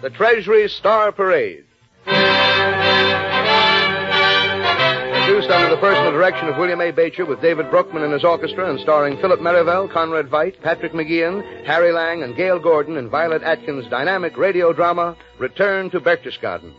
the Treasury Star Parade. Produced under the personal direction of William A. Bacher with David Bruckman and his orchestra and starring Philip Merivale, Conrad Veidt, Patrick McGeehan, Harry Lang, and Gail Gordon in Violet Atkins' dynamic radio drama, Return to Berchtesgaden.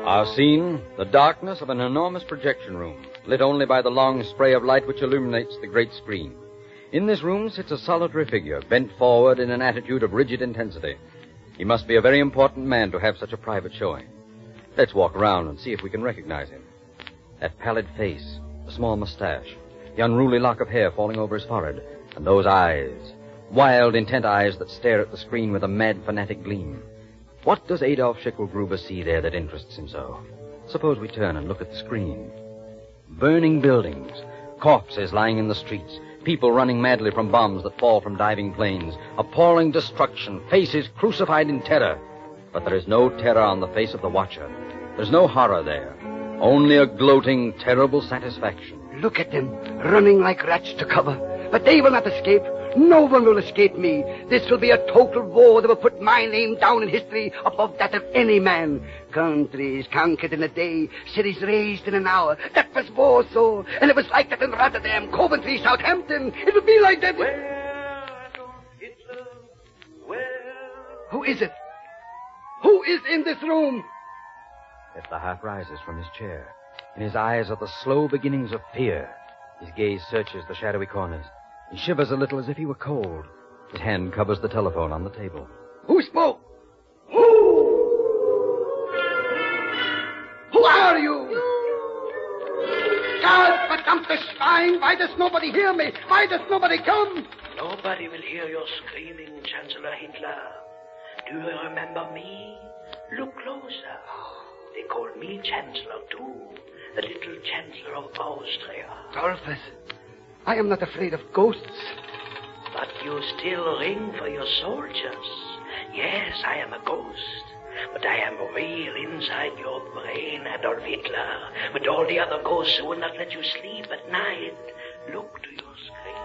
Our scene, the darkness of an enormous projection room, lit only by the long spray of light which illuminates the great screen. In this room sits a solitary figure, bent forward in an attitude of rigid intensity. He must be a very important man to have such a private showing. Let's walk around and see if we can recognize him. That pallid face, the small mustache, the unruly lock of hair falling over his forehead, and those eyes, wild, intent eyes that stare at the screen with a mad, fanatic gleam. What does Adolf Schicklgruber see there that interests him so? Suppose we turn and look at the screen. Burning buildings, corpses lying in the streets, people running madly from bombs that fall from diving planes, appalling destruction, faces crucified in terror. But there is no terror on the face of the watcher. There's no horror there. Only a gloating, terrible satisfaction. Look at them, running like rats to cover. But they will not escape. No one will escape me. This will be a total war that will put my name down in history above that of any man. Countries conquered in a day, cities razed in an hour. That was Warsaw, and it was like that in Rotterdam, Coventry, Southampton. It will be like that. Who is it? Who is in this room? Hitler rises from his chair. In his eyes are the slow beginnings of fear. His gaze searches the shadowy corners. He shivers a little as if he were cold. His hand covers the telephone on the table. Who spoke? Who are you? God, verdammte Schwein! Why does nobody hear me? Why does nobody come? Nobody will hear your screaming, Chancellor Hitler. Do you remember me? Look closer. They called me Chancellor, too. The little Chancellor of Austria. Dolphus, I am not afraid of ghosts. But you still ring for your soldiers. Yes, I am a ghost. But I am real inside your brain, Adolf Hitler. With all the other ghosts who will not let you sleep at night. Look to your screen.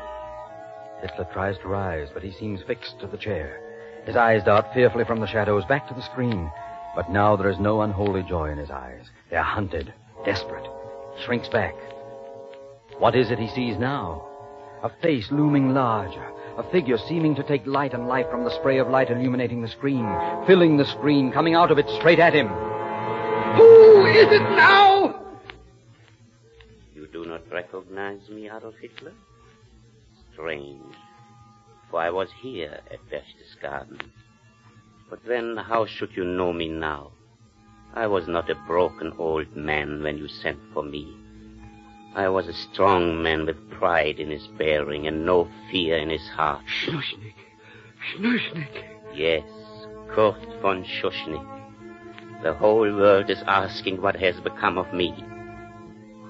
Hitler tries to rise, but he seems fixed to the chair. His eyes dart fearfully from the shadows back to the screen. But now there is no unholy joy in his eyes. They are hunted, desperate. He shrinks back. What is it he sees now? A face looming larger, a figure seeming to take light and life from the spray of light illuminating the screen, filling the screen, coming out of it straight at him. Who is it now? You do not recognize me, Adolf Hitler? Strange, for I was here at Berchtesgaden. But then how should you know me now? I was not a broken old man when you sent for me. I was a strong man with pride in his bearing and no fear in his heart. Schuschnigg. Schuschnigg. Yes, Kurt von Schuschnigg. The whole world is asking what has become of me.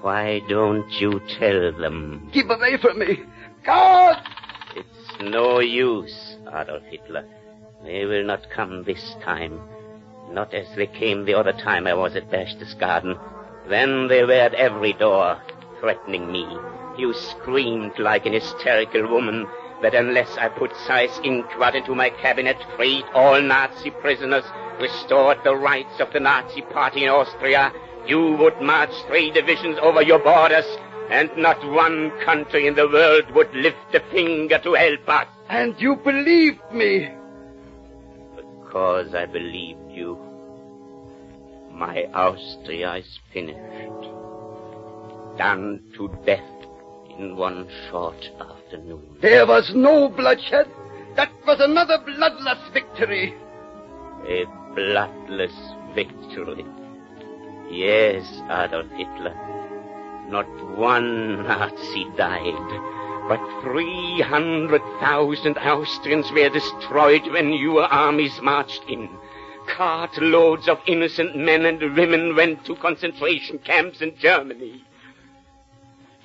Why don't you tell them? Keep away from me. God! It's no use, Adolf Hitler. They will not come this time. Not as they came the other time I was at Berchtesgaden. Then they were at every door, threatening me. You screamed like an hysterical woman that unless I put Seyss Inquart into my cabinet, freed all Nazi prisoners, restored the rights of the Nazi party in Austria, you would march 3 divisions over your borders, and not one country in the world would lift a finger to help us. And you believed me. Because I believed you. My Austria is finished. Done to death in one short afternoon. There was no bloodshed. That was another bloodless victory. A bloodless victory. Yes, Adolf Hitler. Not one Nazi died. But 300,000 Austrians were destroyed when your armies marched in. Cartloads of innocent men and women went to concentration camps in Germany.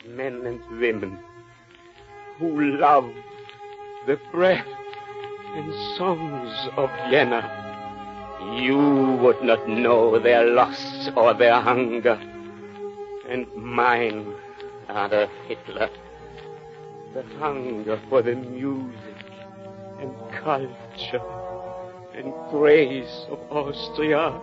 Men and women who loved the breath and songs of Vienna. You would not know their loss or their hunger. and mine, Adolf Hitler. The hunger for the music and culture and grace of Austria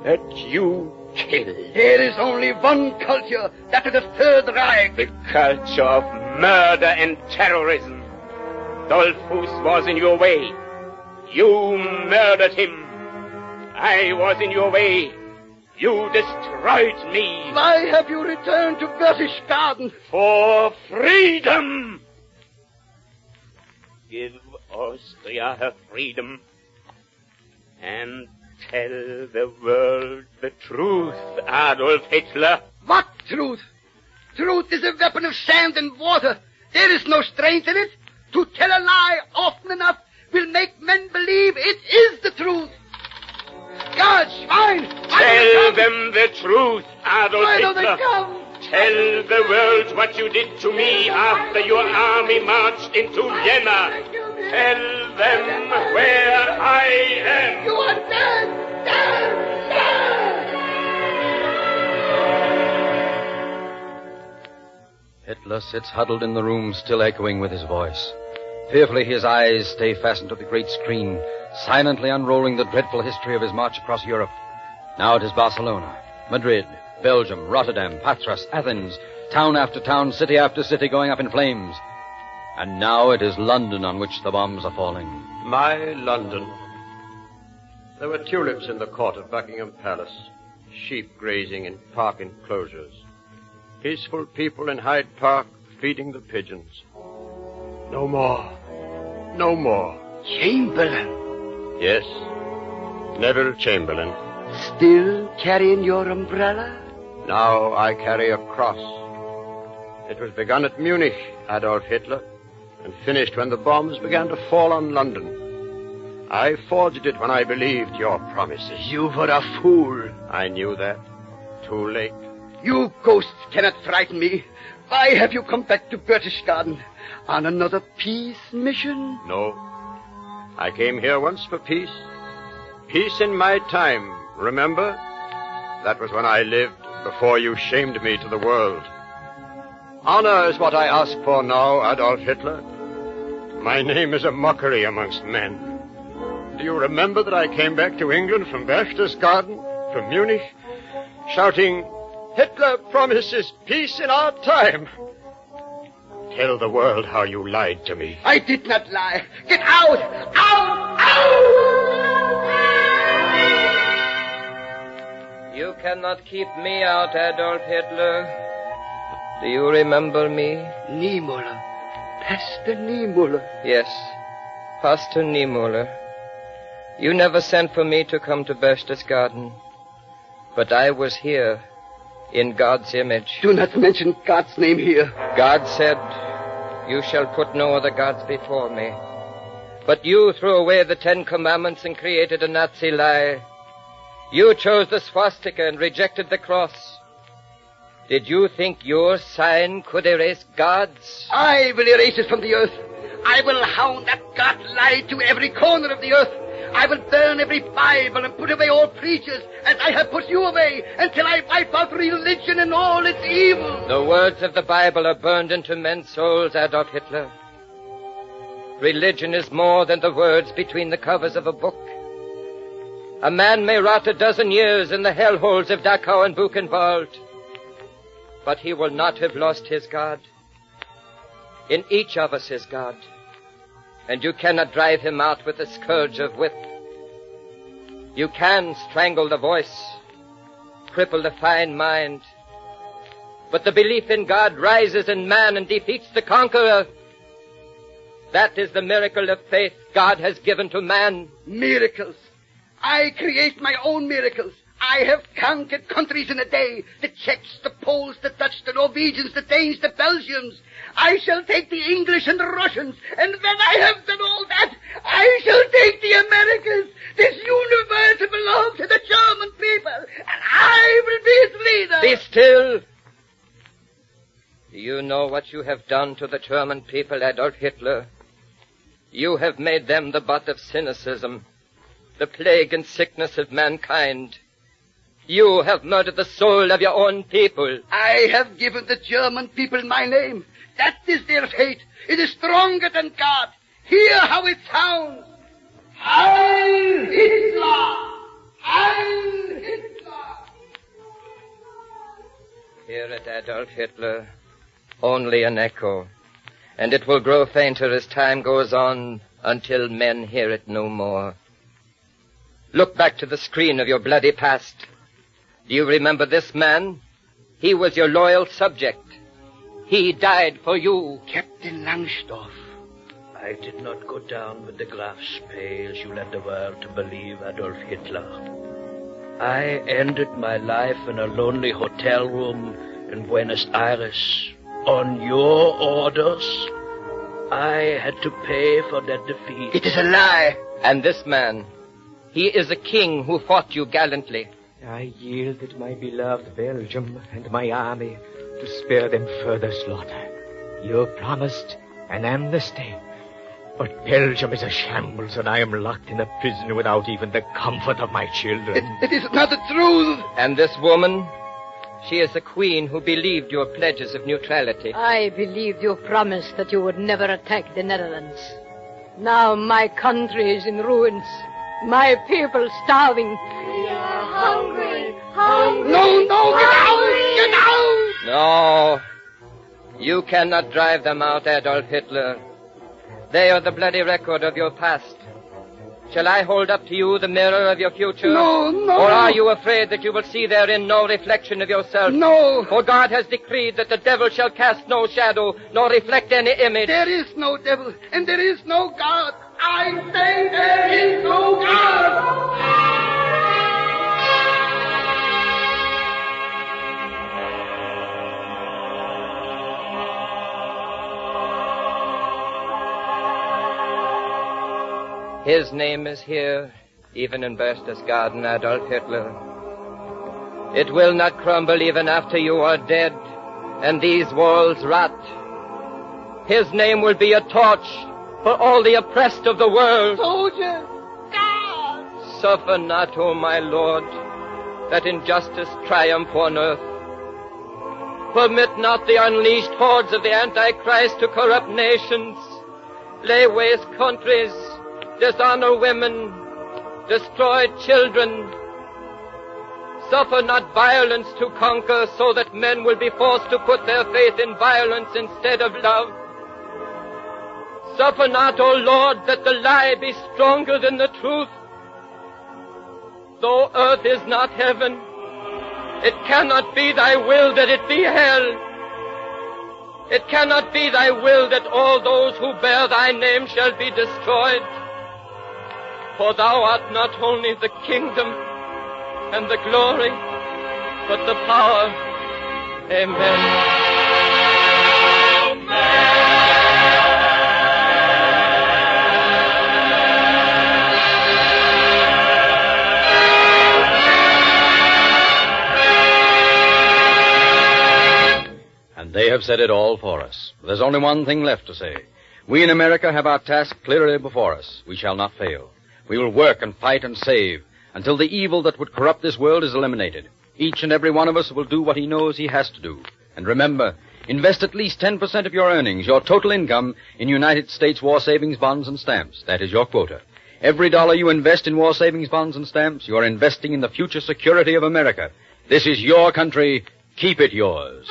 that you killed. There is only one culture, that of the Third Reich. The culture of murder and terrorism. Dollfuss was in your way. You murdered him. I was in your way. You destroyed me. Why have you returned to Berchtesgaden? For freedom. Give Austria her freedom and tell the world the truth, Adolf Hitler. What truth? Truth is a weapon of sand and water. There is no strength in it. To tell a lie often enough will make men believe it is the truth. God, swine! Tell them the truth, Adolf Why don't Hitler. they come? Tell the world what you did to me after your army marched into Vienna. Tell them where I am. You are dead! Dead! Dead! Hitler sits huddled in the room, still echoing with his voice. Fearfully, his eyes stay fastened to the great screen, silently unrolling the dreadful history of his march across Europe. Now it is Barcelona, Madrid, Belgium, Rotterdam, Patras, Athens, town after town, city after city going up in flames. And now it is London on which the bombs are falling. My London. There were tulips in the court of Buckingham Palace, sheep grazing in park enclosures, peaceful people in Hyde Park feeding the pigeons. No more. No more. Chamberlain, Yes, Neville Chamberlain. still carrying your umbrella? Now I carry a cross. It was begun at Munich, Adolf Hitler, and finished when the bombs began to fall on London. I forged it when I believed your promises. You were a fool. I knew that. Too late. You ghosts cannot frighten me. Why have you come back to Berchtesgaden? On another peace mission? No. I came here once for peace. Peace in my time, remember? That was when I lived before you shamed me to the world. Honor is what I ask for now, Adolf Hitler. My name is a mockery amongst men. Do you remember that I came back to England from Berchtesgaden, from Munich, shouting, Hitler promises peace in our time? Tell the world how you lied to me. I did not lie. Get out! Out! Out! You cannot keep me out, Adolf Hitler. Do you remember me? Niemöller. Pastor Niemöller. Yes, Pastor Niemöller. You never sent for me to come to Berchtesgaden, but I was here in God's image. Do not mention God's name here. God said, you shall put no other gods before me. But you threw away the 10 Commandments and created a Nazi lie. You chose the swastika and rejected the cross. Did you think your sign could erase God's? I will erase it from the earth. I will hound that God lie to every corner of the earth. I will burn every Bible and put away all preachers as I have put you away until I wipe out religion and all its evil. The words of the Bible are burned into men's souls, Adolf Hitler. Religion is more than the words between the covers of a book. A man may rot a dozen years in the hellholes of Dachau and Buchenwald, but he will not have lost his God. In each of us is God, and you cannot drive him out with the scourge of whip. You can strangle the voice, cripple the fine mind, but the belief in God rises in man and defeats the conqueror. That is the miracle of faith God has given to man. Miracles. I create my own miracles. I have conquered countries in a day. The Czechs, the Poles, the Dutch, the Norwegians, the Danes, the Belgians. I shall take the English and the Russians. And when I have done all that, I shall take the Americans. This universe will belong to the German people. And I will be its leader. Be still. Do you know what you have done to the German people, Adolf Hitler? You have made them the butt of cynicism, the plague and sickness of mankind. You have murdered the soul of your own people. I have given the German people my name. That is their fate. It is stronger than God. Hear how it sounds. Heil Hitler! Heil Hitler! Hear it, Adolf Hitler. Only an echo. And it will grow fainter as time goes on until men hear it no more. Look back to the screen of your bloody past. Do you remember this man? He was your loyal subject. He died for you. Captain Langsdorff. I did not go down with the Graf's pay as you led the world to believe, Adolf Hitler. I ended my life in a lonely hotel room in Buenos Aires. On your orders, I had to pay for that defeat. It is a lie. And this man, he is a king who fought you gallantly. I yielded my beloved Belgium and my army to spare them further slaughter. You promised an amnesty. But Belgium is a shambles, and I am locked in a prison without even the comfort of my children. It is not the truth. And this woman, she is a queen who believed your pledges of neutrality. I believed your promise that you would never attack the Netherlands. Now my country is in ruins. My people starving. We are hungry. Hungry. No, get out! Get out! No. You cannot drive them out, Adolf Hitler. They are the bloody record of your past. Shall I hold up to you the mirror of your future? No. Or are you afraid that you will see therein no reflection of yourself? No. For God has decreed that the devil shall cast no shadow, nor reflect any image. There is no devil, and there is no God. I say there is no God. His name is here, even in Berchtesgaden, Adolf Hitler. It will not crumble even after you are dead, and these walls rot. His name will be a torch for all the oppressed of the world. Soldier, God! Suffer not, O my Lord, that injustice triumph on earth. Permit not the unleashed hordes of the Antichrist to corrupt nations, lay waste countries, dishonor women, destroy children. Suffer not violence to conquer, so that men will be forced to put their faith in violence instead of love. Suffer not, O Lord, that the lie be stronger than the truth. Though earth is not heaven, it cannot be thy will that it be hell. It cannot be thy will that all those who bear thy name shall be destroyed. For thou art not only the kingdom and the glory, but the power. Amen. And they have said it all for us. There's only one thing left to say. We in America have our task clearly before us. We shall not fail. We will work and fight and save until the evil that would corrupt this world is eliminated. Each and every one of us will do what he knows he has to do. And remember, invest at least 10% of your earnings, your total income, in United States war savings bonds and stamps. That is your quota. Every dollar you invest in war savings bonds and stamps, you are investing in the future security of America. This is your country. Keep it yours.